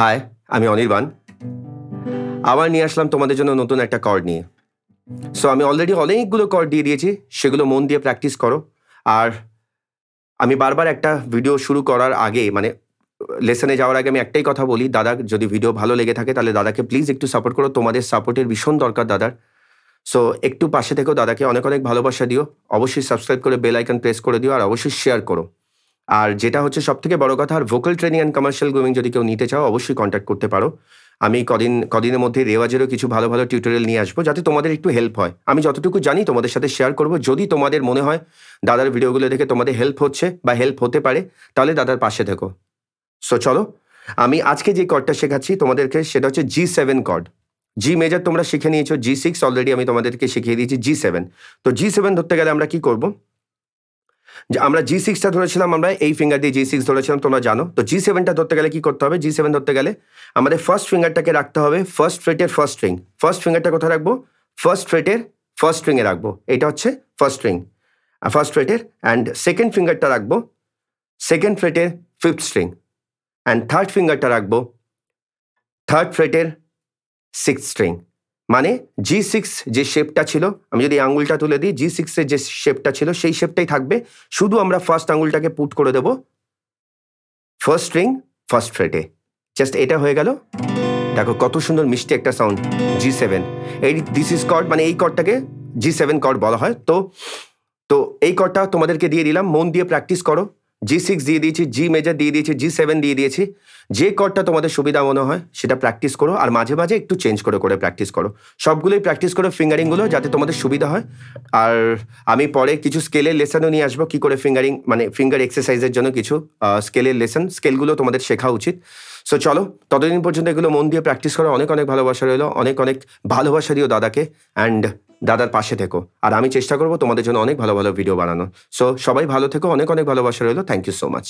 High, আমি অনির্বাণ। আবার নিয়ে আসলাম তোমাদের জন্য নতুন একটা কর্ড নিয়ে। সো আমি অলরেডি অনেকগুলো কর্ড দিয়ে দিয়েছি, সেগুলো মন দিয়ে প্র্যাকটিস করো। আর আমি বারবার একটা ভিডিও শুরু করার আগে মানে লেসনে যাওয়ার আগে আমি একটাই কথা বলি, দাদা যদি ভিডিও ভালো লেগে থাকে তাহলে দাদাকে প্লিজ একটু সাপোর্ট করো। তোমাদের সাপোর্টের ভীষণ দরকার দাদার। সো একটু পাশে থেকেও, দাদাকে অনেক অনেক ভালোবাসা দিও। অবশ্যই সাবস্ক্রাইব করে বেল আইকন প্রেস করে দিও, আর অবশ্যই শেয়ার করো। আর যেটা হচ্ছে সবথেকে বড় কথা, আর vocal training and commercial grooming যদি কেউ নিতে চাও অবশ্যই কন্ট্যাক্ট করতে পারো। আমি কদিনের মধ্যে রেওয়াজেরও কিছু ভালো ভালো টিউটোরিয়াল নিয়ে আসবো, যাতে তোমাদের একটু হেল্প হয়। আমি যতটুকু জানি তোমাদের সাথে শেয়ার করব। যদি তোমাদের মনে হয় দাদার ভিডিওগুলো দেখে তোমাদের হেল্প হচ্ছে বা হেল্প হতে পারে, তাহলে দাদার পাশে থেকো। সো চলো, আমি আজকে যে কর্ডটা শেখাচ্ছি তোমাদেরকে সেটা হচ্ছে G7 কর্ড। জি মেজর তোমরা শিখে নিয়েছো, G6 অলরেডি আমি তোমাদেরকে শিখিয়ে দিয়েছি, G7। তো G7 ধরতে গেলে আমরা কি করব? যে আমরা G6টা ধরেছিলাম, আমরা এই ফিঙ্গার দিয়ে G6 ধরেছিলাম, তোমরা জানো। তো G7টা ধরতে গেলে কি করতে হবে? G7 ধরতে গেলে আমাদের ফার্স্ট ফিঙ্গারটাকে রাখতে হবে ফার্স্ট ফ্রেটের ফার্স্ট স্ট্রিং। ফার্স্ট ফিঙ্গারটা কোথায় রাখবো? ফার্স্ট ফ্রেটের ফার্স্ট স্ট্রিংয়ে রাখবো। এটা হচ্ছে ফার্স্ট স্ট্রিং, ফার্স্ট ফ্রেটের। অ্যান্ড সেকেন্ড ফিঙ্গারটা রাখবো সেকেন্ড ফ্রেটের ফিফথ স্ট্রিং। অ্যান্ড থার্ড ফিঙ্গারটা রাখবো থার্ড ফ্রেটের সিক্স স্ট্রিং। মানে G6 যে শেপটা ছিল, আমি যদি আঙুলটা তুলে দিই, G6 এর যে শেপটা ছিল সেই শেপটাই থাকবে, শুধু আমরা ফার্স্ট আঙুলটাকে পুট করে দেবো ফার্স্ট স্ট্রিং ফার্স্ট ফ্রেটে। জাস্ট এটা হয়ে গেল। দেখো কত সুন্দর মিষ্টি একটা sound, G7। This is cord, মানে এই কর্ডটাকে G7 কর্ড বলা হয়। তো এই কর্ডটা তোমাদেরকে দিয়ে দিলাম, মন দিয়ে প্র্যাকটিস করো। G6 দিয়ে দিয়েছি, জি মেজর দিয়ে দিয়েছি, G7 দিয়ে দিয়েছি। যে কর্ডটা তোমাদের সুবিধা মনে হয় সেটা প্র্যাকটিস করো, আর মাঝে মাঝে একটু চেঞ্জ করে করে প্র্যাকটিস করো। সবগুলোই প্র্যাকটিস করো, ফিঙ্গারিংগুলো, যাতে তোমাদের সুবিধা হয়। আর আমি পরে কিছু স্কেলের লেসনও নিয়ে আসবো, কি করে ফিঙ্গারিং মানে ফিঙ্গার এক্সারসাইজের জন্য কিছু স্কেলের লেসন, স্কেলগুলো তোমাদের শেখা উচিত। সো চলো, ততদিন পর্যন্ত এগুলো মন দিয়ে প্র্যাকটিস করো। অনেক অনেক ভালোবাসা রইলো, অনেক অনেক ভালোবাসা দিও দাদাকে, অ্যান্ড দাদার পাশে থেকো। আর আমি চেষ্টা করবো তোমাদের জন্য অনেক ভালো ভালো ভিডিও বানানো। সো সবাই ভালো থেকো, অনেক অনেক ভালোবাসা রইলো। Thank you so much.